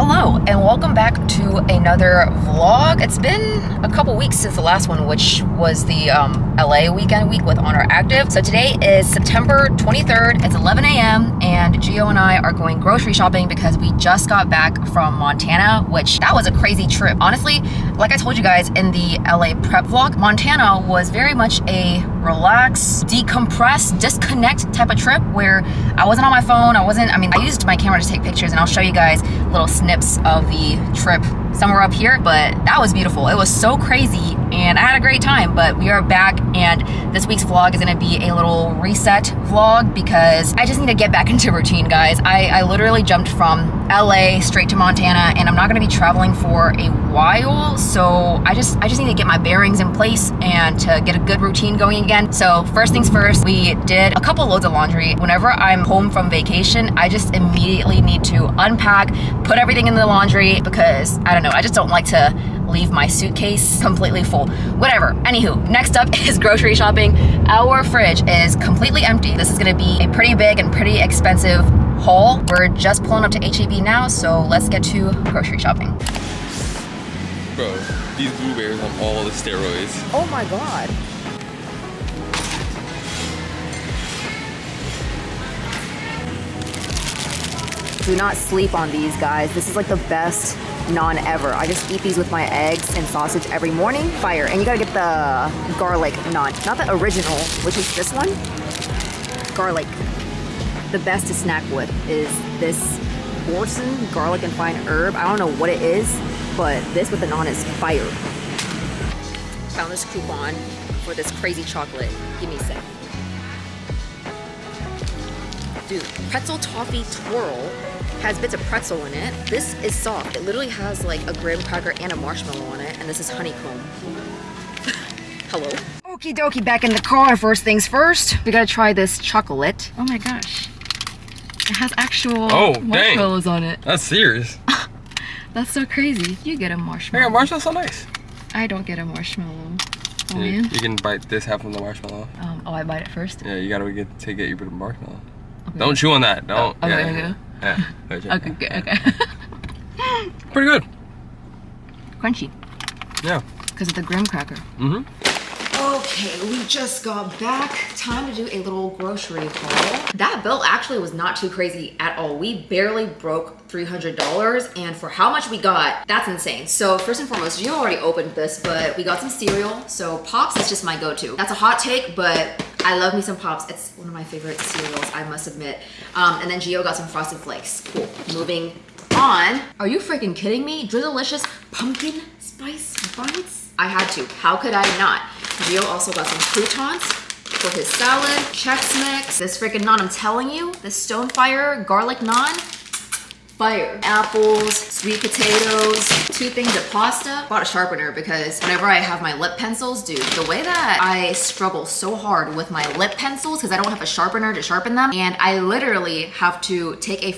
Hello and welcome back to another vlog. It's been a couple weeks since the last one, which was the LA weekend week with Honor Active. So today is September 23rd. It's 11 a.m. and Gio and I are going grocery shopping because we just got back from Montana, which that was a crazy trip. Honestly, like I told you guys in the LA prep vlog, Montana was very much a relax, decompress, disconnect type of trip where I wasn't on my phone. I used my camera to take pictures, and I'll show you guys little snips of the trip somewhere up here, but that was beautiful. It was so crazy and I had a great time. But we are back, and this week's vlog is going to be a little reset vlog because I just need to get back into routine, guys. I literally jumped from LA straight to Montana, and I'm not going to be traveling for a while, so I just need to get my bearings in place and to get a good routine going again. So first things first, we did a couple loads of laundry. Whenever I'm home from vacation, I just immediately need to unpack, put everything in the laundry because I don't know, I just don't like to leave my suitcase completely full. Whatever. Anywho, next up is grocery shopping. Our fridge is completely empty. This is gonna be a pretty big and pretty expensive haul. We're just pulling up to HEB now, so let's get to grocery shopping. Bro, these blueberries on all the steroids. Oh my god. Do not sleep on these, guys. This is like the best naan ever. I just eat these with my eggs and sausage every morning. Fire. And you gotta get the garlic naan. Not the original, which is this one. Garlic. The best to snack with is this Orson garlic and fine herb. I don't know what it is, but this with the naan is fire. Found this coupon for this crazy chocolate. Give me a sec. Dude, pretzel toffee twirl has bits of pretzel in it. This is soft. It literally has like a graham cracker and a marshmallow on it, and this is honeycomb. Hello? Okie dokie, back in the car. First things first, we gotta try this chocolate. Oh my gosh. It has actual marshmallows on it. That's serious. That's so crazy. You get a marshmallow. Yeah, marshmallow's so nice. I don't get a marshmallow. Oh Yeah, man. you can bite this half of the marshmallow. Oh, I bite it first? Yeah, you gotta get your bit of marshmallow. Okay. Don't chew on that. Don't. Okay, yeah. okay. Pretty good. Crunchy. Yeah. Because of the graham cracker. Mm-hmm. Okay, we just got back. Time to do a little grocery haul. That bill actually was not too crazy at all. We barely broke $300, and for how much we got, that's insane. So first and foremost, you already opened this, but we got some cereal. So Pops is just my go-to. That's a hot take, but I love me some Pops. It's one of my favorite cereals, I must admit. And then Gio got some Frosted Flakes. Cool. Moving on. Are you freaking kidding me? Drizzlicious pumpkin spice bites? I had to. How could I not? Gio also got some croutons for his salad. Chex Mix. This freaking naan, I'm telling you, this Stonefire garlic naan, fire. Apples, sweet potatoes, 2 things of pasta. Bought a sharpener because whenever I have my lip pencils, dude, the way that I struggle so hard with my lip pencils because I don't have a sharpener to sharpen them, and I literally have to take a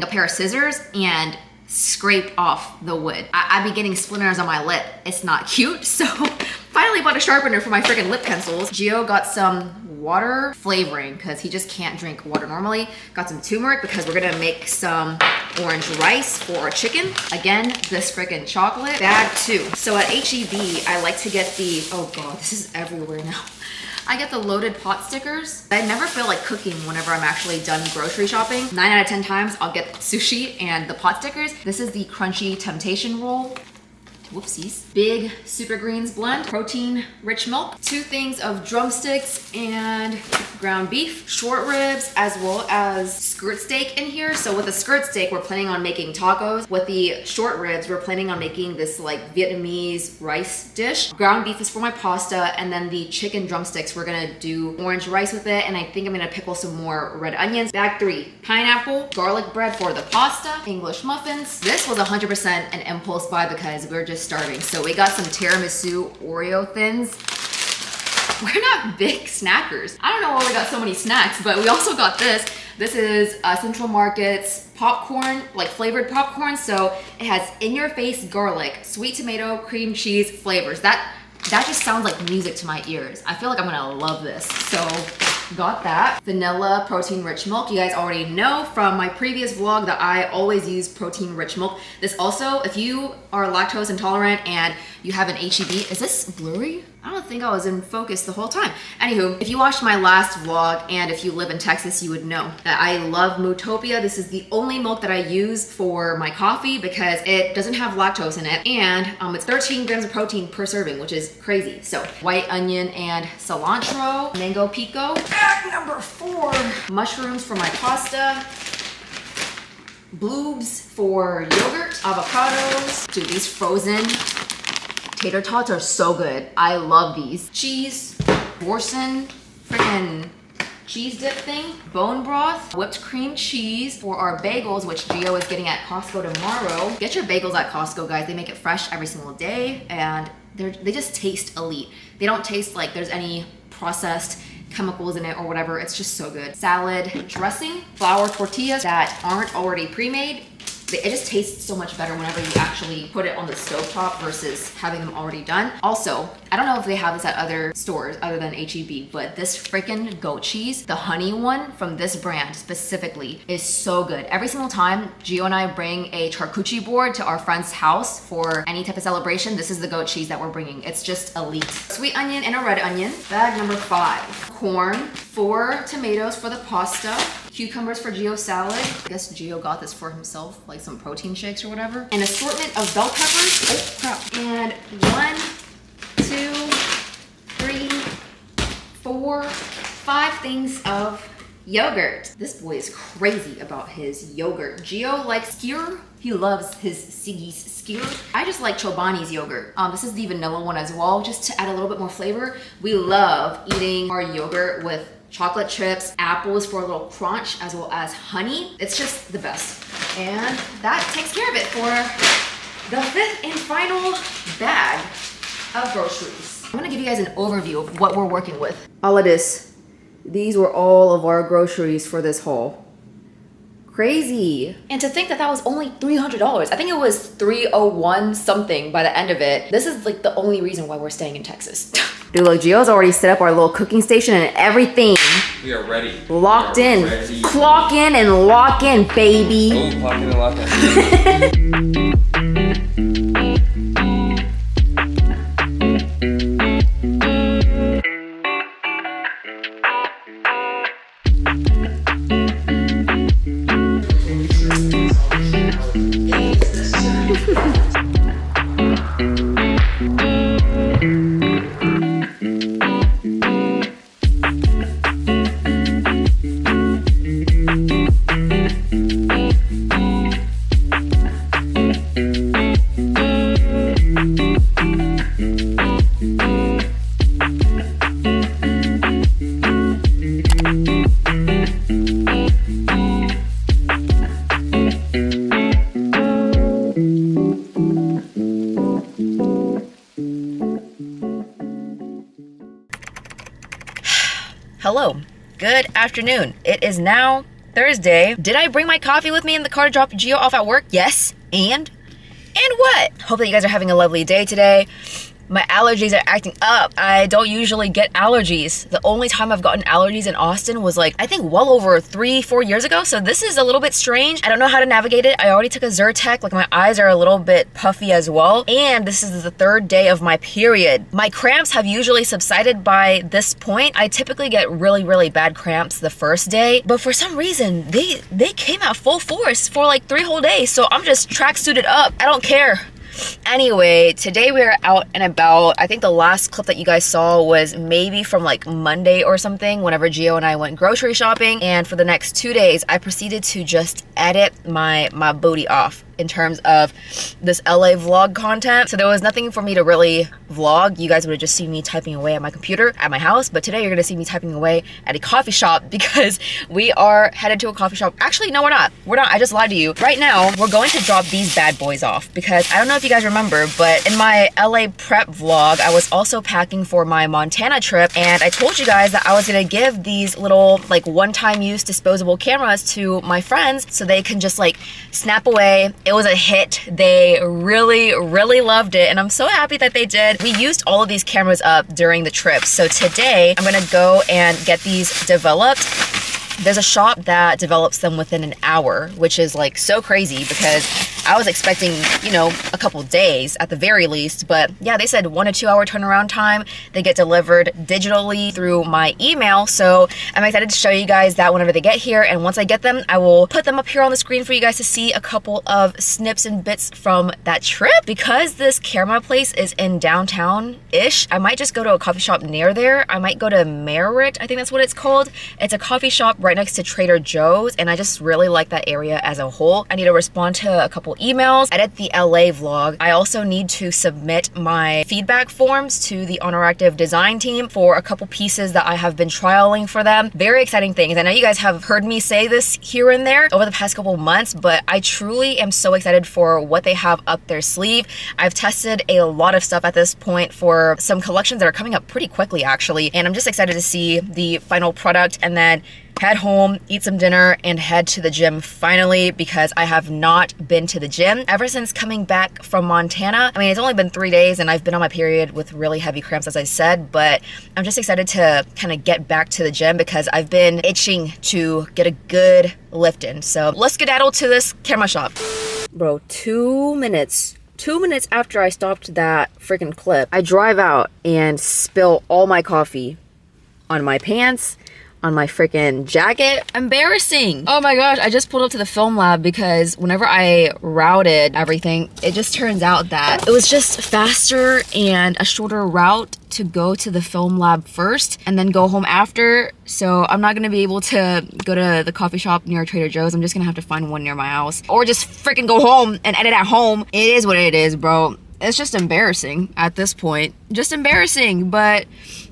pair of scissors and scrape off the wood. I be getting splinters on my lip. It's not cute, so finally bought a sharpener for my freaking lip pencils. Gio got some water flavoring because he just can't drink water normally. Got some turmeric because we're gonna make some orange rice for our chicken. Again, this freaking chocolate. Bag 2. So at HEB, I like to get the, oh god, this is everywhere now. I get the loaded pot stickers. I never feel like cooking whenever I'm actually done grocery shopping. 9 out of 10 times, I'll get sushi and the pot stickers. This is the crunchy temptation roll. Whoopsies. Big Super Greens blend, protein rich milk, 2 things of drumsticks and ground beef, short ribs, as well as skirt steak in here. So with the skirt steak, we're planning on making tacos. With the short ribs, we're planning on making this like Vietnamese rice dish. Ground beef is for my pasta, and then the chicken drumsticks, we're gonna do orange rice with it, and I think I'm gonna pickle some more red onions. Bag 3, pineapple, garlic bread for the pasta, English muffins. This was 100% an impulse buy because we're just starving. So we got some tiramisu Oreo thins. We're not big snackers. I don't know why we got so many snacks, but we also got this. This is Central Market's popcorn, like flavored popcorn. So it has in-your-face garlic, sweet tomato, cream cheese flavors. That just sounds like music to my ears. I feel like I'm gonna love this. So got that. Vanilla protein rich milk. You guys already know from my previous vlog that I always use protein rich milk. This also, if you are lactose intolerant and you have an HEB, is this blurry? I don't think I was in focus the whole time. Anywho, if you watched my last vlog and if you live in Texas, you would know that I love Mootopia. This is the only milk that I use for my coffee because it doesn't have lactose in it, and it's 13 grams of protein per serving, which is crazy. So white onion and cilantro, mango pico. Bag number 4, mushrooms for my pasta, bloobs for yogurt, avocados. Dude, these frozen tater tots are so good. I love these. Cheese, Borson, freaking cheese dip thing, bone broth, whipped cream cheese for our bagels, which Gio is getting at Costco tomorrow. Get your bagels at Costco, guys. They make it fresh every single day, and they just taste elite. They don't taste like there's any processed chemicals in it or whatever. It's just so good. Salad dressing, flour tortillas that aren't already pre-made. It just tastes so much better whenever you actually put it on the stovetop versus having them already done. Also, I don't know if they have this at other stores other than HEB, but this freaking goat cheese, the honey one from this brand specifically, is so good. Every single time Gio and I bring a charcuterie board to our friend's house for any type of celebration, this is the goat cheese that we're bringing. It's just elite. Sweet onion and a red onion. Bag number 5. Corn, 4 tomatoes for the pasta, cucumbers for Gio's salad. I guess Gio got this for himself, like some protein shakes or whatever. An assortment of bell peppers. Oh crap. And 1, 2, 3, 4, 5 things of yogurt. This boy is crazy about his yogurt. Gio likes skyr. He loves his Siggy's skyr. I just like Chobani's yogurt. This is the vanilla one as well, just to add a little bit more flavor. We love eating our yogurt with chocolate chips, apples for a little crunch, as well as honey. It's just the best. And that takes care of it for the 5th and final bag of groceries. I'm gonna give you guys an overview of what we're working with. All of this. These were all of our groceries for this haul. Crazy. And to think that that was only $300. I think it was $301 something by the end of it. This is like the only reason why we're staying in Texas. Dude, look, Gio's already set up our little cooking station and everything. We are ready. Locked in. Ready. Clock in and lock in, baby. Oh, clock in and lock in. Hello, good afternoon. It is now Thursday. Did I bring my coffee with me in the car to drop Gio off at work? Yes. And what? Hope that you guys are having a lovely day today. My allergies are acting up. I don't usually get allergies. The only time I've gotten allergies in Austin was like, I think well over 3-4 years ago. So this is a little bit strange. I don't know how to navigate it. I already took a Zyrtec. Like my eyes are a little bit puffy as well. And this is the 3rd day of my period. My cramps have usually subsided by this point. I typically get really, really bad cramps the first day, but for some reason they came at full force for like 3 whole days. So I'm just tracksuited up. I don't care. Anyway, today we are out and about. I think the last clip that you guys saw was maybe from like Monday or something, whenever Gio and I went grocery shopping. And for the next 2 days, I proceeded to just edit my booty off in terms of this LA vlog content. So there was nothing for me to really vlog. You guys would have just seen me typing away at my computer at my house, but today you're gonna see me typing away at a coffee shop because we are headed to a coffee shop. Actually, no, we're not. I just lied to you. Right now, we're going to drop these bad boys off because I don't know if you guys remember, but in my LA prep vlog, I was also packing for my Montana trip, and I told you guys that I was gonna give these little like one-time use disposable cameras to my friends so they can just like snap away It was a hit. They really, really loved it, and I'm so happy that they did. We used all of these cameras up during the trip, so today I'm gonna go and get these developed. There's a shop that develops them within an hour, which is like so crazy because I was expecting, you know, a couple days at the very least. But yeah, they said 1 to 2 hour turnaround time. They get delivered digitally through my email. So I'm excited to show you guys that whenever they get here. And once I get them, I will put them up here on the screen for you guys to see a couple of snips and bits from that trip. Because this camera place is in downtown-ish, I might just go to a coffee shop near there. I might go to Merritt, I think that's what it's called. It's a coffee shop right next to Trader Joe's, and I just really like that area as a whole. I need to respond to a couple emails, edit the LA vlog. I also need to submit my feedback forms to the Interactive Design team for a couple pieces that I have been trialing for them. Very exciting things. I know you guys have heard me say this here and there over the past couple months, but I truly am so excited for what they have up their sleeve. I've tested a lot of stuff at this point for some collections that are coming up pretty quickly actually, and I'm just excited to see the final product and then head home, eat some dinner, and head to the gym finally, because I have not been to the gym ever since coming back from Montana. I mean, it's only been 3 days and I've been on my period with really heavy cramps, as I said, but I'm just excited to kind of get back to the gym because I've been itching to get a good lift in. So let's skedaddle to this camera shop. Bro, 2 minutes. 2 minutes after I stopped that freaking clip, I drive out and spill all my coffee on my pants, on my freaking jacket. Embarrassing. Oh my gosh, I just pulled up to the film lab because whenever I routed everything, it just turns out that it was just faster and a shorter route to go to the film lab first and then go home after. So I'm not gonna be able to go to the coffee shop near Trader Joe's. I'm just gonna have to find one near my house or just freaking go home and edit at home. It is what it is, bro. It's just embarrassing at this point. Just embarrassing, but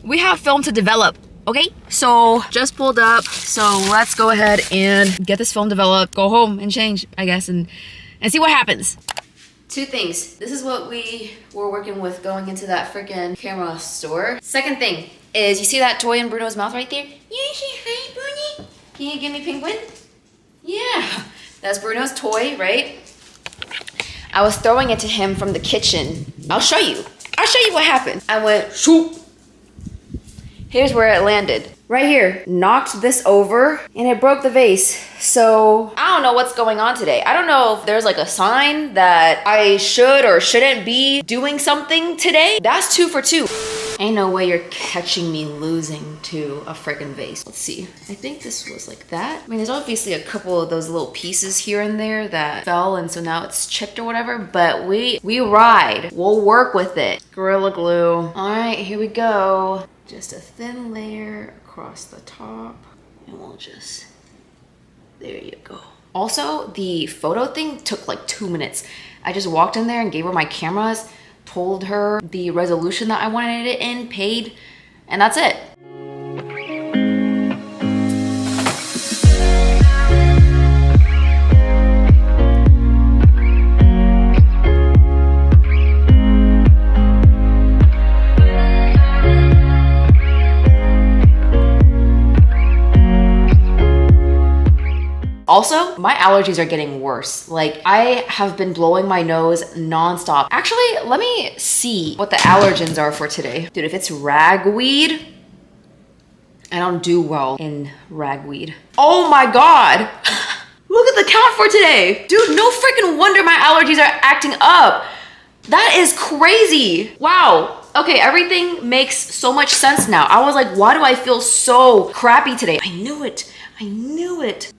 we have film to develop. Okay, so just pulled up, so let's go ahead and get this film developed, go home and change, I guess, and see what happens. Two things. This is what we were working with going into that freaking camera store. Second thing is, you see that toy in Bruno's mouth right there? Yeah, say hi, Bruni. Can you give me penguin? Yeah, that's Bruno's toy, right? I was throwing it to him from the kitchen. I'll show you what happened. I went, shoot. Here's where it landed. Right here. Knocked this over and it broke the vase. So I don't know what's going on today. I don't know if there's like a sign that I should or shouldn't be doing something today. That's 2 for 2. Ain't no way you're catching me losing to a freaking vase. Let's see. I think this was like that. I mean, there's obviously a couple of those little pieces here and there that fell, and so now it's chipped or whatever, but we ride. We'll work with it. Gorilla Glue. All right, here we go. Just a thin layer across the top, and we'll just, there you go. Also, the photo thing took like 2 minutes. I just walked in there and gave her my cameras, told her the resolution that I wanted it in, paid, and that's it. Also, my allergies are getting worse. Like, I have been blowing my nose nonstop. Actually, let me see what the allergens are for today. Dude, if it's ragweed, I don't do well in ragweed. Oh my God. Look at the count for today. Dude, no freaking wonder my allergies are acting up. That is crazy. Wow. Okay, everything makes so much sense now. I was like, why do I feel so crappy today? I knew it. I knew it.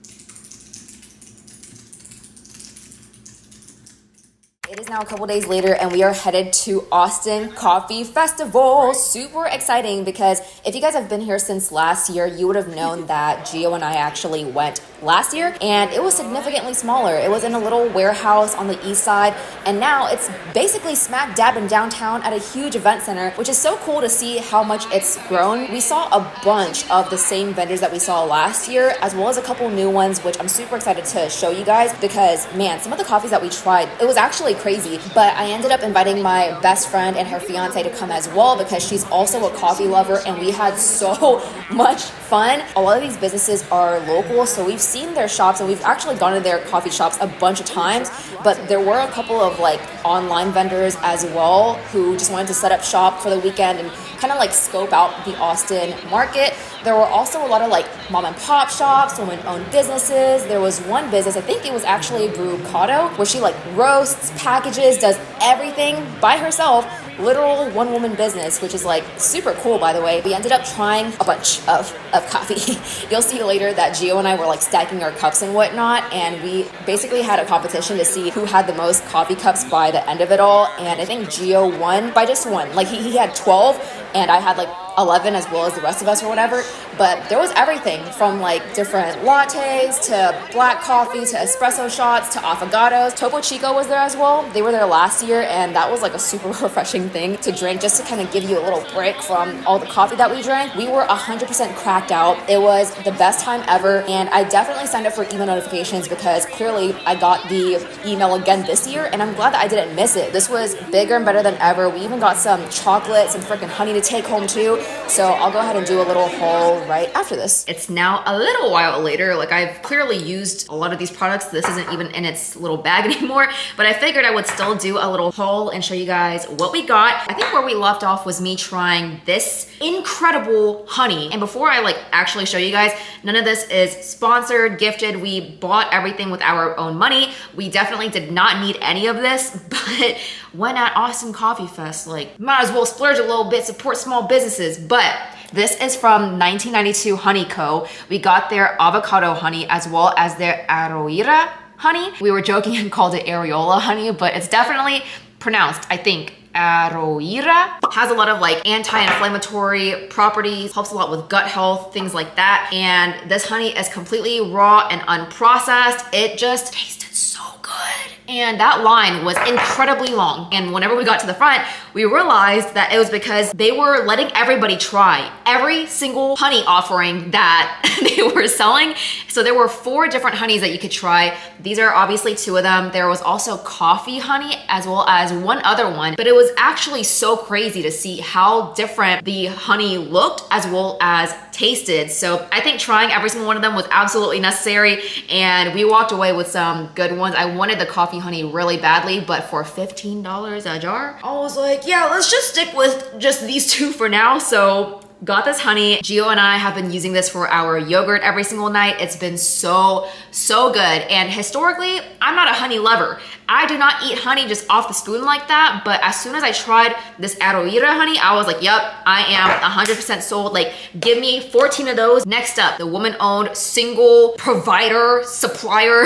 It is now a couple days later and we are headed to Austin Coffee Festival. Super exciting because if you guys have been here since last year, you would have known that Gio and I actually went last year and it was significantly smaller. It was in a little warehouse on the east side, and now it's basically smack dab in downtown at a huge event center, which is so cool to see how much it's grown. We saw a bunch of the same vendors that we saw last year, as well as a couple new ones, which I'm super excited to show you guys because, man, some of the coffees that we tried, it was actually crazy. But I ended up inviting my best friend and her fiance to come as well because she's also a coffee lover, and we had so much fun. A lot of these businesses are local, so we've seen their shops and we've actually gone to their coffee shops a bunch of times, but there were a couple of like online vendors as well who just wanted to set up shop for the weekend and kind of like scope out the Austin market. There were also a lot of like mom and pop shops, women-owned businesses. There was one business, I think it was actually Brucado, where she like roasts, packages, does everything by herself. Literal one-woman business, which is like super cool, by the way. We ended up trying a bunch of coffee. You'll see later that Gio and I were like stacking our cups and whatnot, and we basically had a competition to see who had the most coffee cups by the end of it all. And I think Gio won by just one. Like he had 12, and I had like 11 as well as the rest of us or whatever. But there was everything from like different lattes to black coffee to espresso shots to affogatos. Topo Chico was there as well. They were there last year, and that was like a super refreshing thing to drink just to kind of give you a little break from all the coffee that we drank. We were 100% cracked out. It was the best time ever, and I definitely signed up for email notifications because clearly I got the email again this year, and I'm glad that I didn't miss it. This was bigger and better than ever. We even got some chocolate, some freaking honey to take home too. So I'll go ahead and do a little haul right after this. It's now a little while later. Like I've clearly used a lot of these products. This isn't even in its little bag anymore, but I figured I would still do a little haul and show you guys what we got. I think where we left off was me trying this incredible honey. And before I like actually show you guys, none of this is sponsored, gifted. We bought everything with our own money. We definitely did not need any of this, but when at Austin Coffee Fest, like might as well splurge a little bit, support small businesses. But this is from 1992 Honey Co. We got their avocado honey as well as their Aroira honey. We were joking and called it areola honey, but it's definitely pronounced, I think, Aroira. Has a lot of like anti-inflammatory properties, helps a lot with gut health, things like that. And this honey is completely raw and unprocessed. It just tasted so good. And that line was incredibly long. And whenever we got to the front, we realized that it was because they were letting everybody try every single honey offering that they were selling. So there were 4 different honeys that you could try. These are obviously 2 of them. There was also coffee honey as well as one other one, but it was actually so crazy to see how different the honey looked as well as tasted. So I think trying every single one of them was absolutely necessary, and we walked away with some good ones. I wanted the coffee honey really badly, but for $15 a jar, I was like, yeah, let's just stick with just these 2 for now. So got this honey. Gio and I have been using this for our yogurt every single night. It's been so good. And historically, I'm not a honey lover. I do not eat honey just off the spoon like that. But as soon as I tried this Aroira honey, I was like, yep, I am 100% sold. Like, give me 14 of those. Next up, the woman-owned single provider, supplier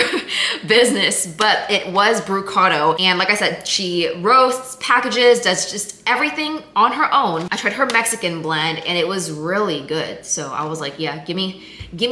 business. But it was Brucado. And like I said, she roasts, packages, does just everything on her own. I tried her Mexican blend and it was really good. So I was like, yeah, give me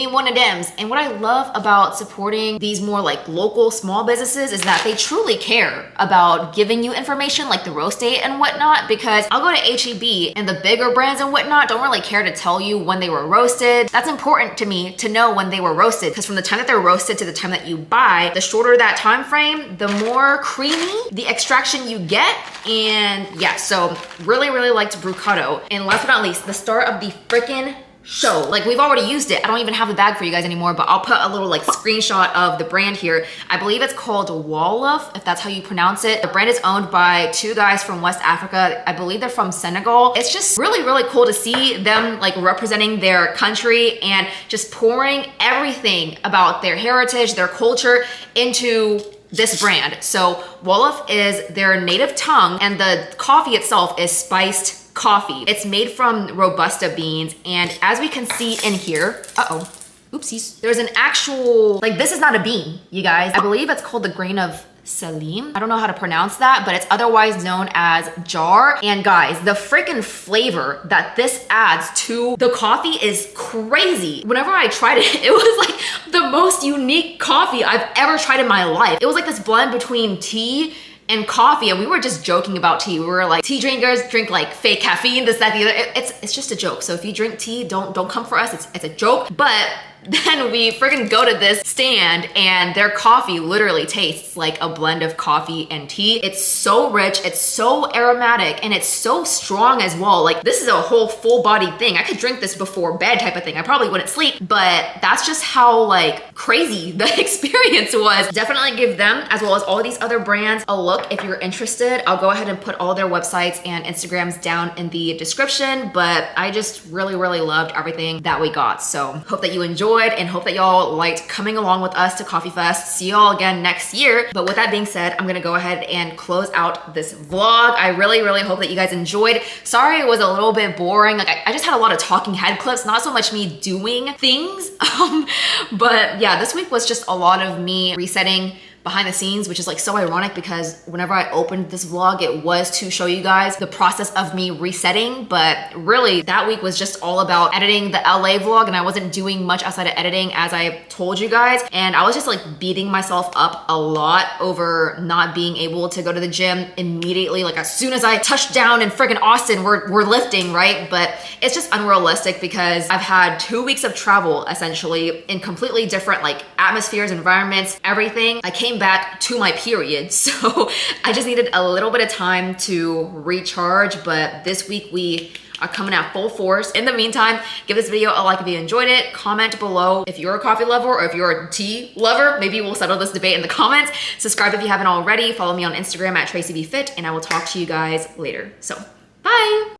one of dems. And what I love about supporting these more like local small businesses is that they truly care about giving you information like the roast date and whatnot, because I'll go to H-E-B and the bigger brands and whatnot don't really care to tell you when they were roasted. That's important to me to know when they were roasted, because from the time that they're roasted to the time that you buy, the shorter that time frame, the more creamy the extraction you get. And yeah, so really liked Brucado. And last but not least, the star of the freaking show. Like, we've already used it. I don't even have the bag for you guys anymore, but I'll put a little like screenshot of the brand here. I believe it's called Wolof, if that's how you pronounce it. The brand is owned by 2 guys from West Africa. I believe they're from Senegal. It's just really cool to see them like representing their country and just pouring everything about their heritage, their culture into this brand. So Wolof is their native tongue, and the coffee itself is spiced coffee. It's made from Robusta beans, and as we can see in here, oopsies, there's an actual, like, this is not a bean, you guys. I believe it's called the grain of Salim. I don't know how to pronounce that, but it's otherwise known as jar. And guys, the freaking flavor that this adds to the coffee is crazy. Whenever I tried it, it was like the most unique coffee I've ever tried in my life. It was like this blend between tea and coffee, and we were just joking about tea. We were like, tea drinkers drink like fake caffeine, this, that, the other. It's just a joke. So if you drink tea, don't come for us. It's a joke. But then we friggin' go to this stand and their coffee literally tastes like a blend of coffee and tea. It's so rich, it's so aromatic, and it's so strong as well. Like, this is a whole full body thing. I could drink this before bed type of thing. I probably wouldn't sleep, but that's just how like crazy the experience was. Definitely give them, as well as all of these other brands, a look if you're interested. I'll go ahead and put all their websites and Instagrams down in the description, but I just really loved everything that we got. So hope that you enjoyed and hope that y'all liked coming along with us to Coffee Fest. See y'all again next year. But with that being said, I'm gonna go ahead and close out this vlog. I really hope that you guys enjoyed. Sorry it was a little bit boring. Like I just had a lot of talking head clips, not so much me doing things. But yeah, this week was just a lot of me resetting behind the scenes, which is like so ironic because whenever I opened this vlog, it was to show you guys the process of me resetting. But really that week was just all about editing the LA vlog, and I wasn't doing much outside of editing, as I told you guys. And I was just like beating myself up a lot over not being able to go to the gym immediately. Like as soon as I touched down in friggin' Austin, we're lifting, right? But it's just unrealistic because I've had 2 weeks of travel essentially in completely different like atmospheres, environments, everything. I came back to my period, so I just needed a little bit of time to recharge. But this week we are coming out full force. In the meantime, give this video a like if you enjoyed it. Comment below if you're a coffee lover or if you're a tea lover. Maybe we'll settle this debate in the comments. Subscribe if you haven't already. Follow me on Instagram at TracyBFit, and I will talk to you guys later. So bye.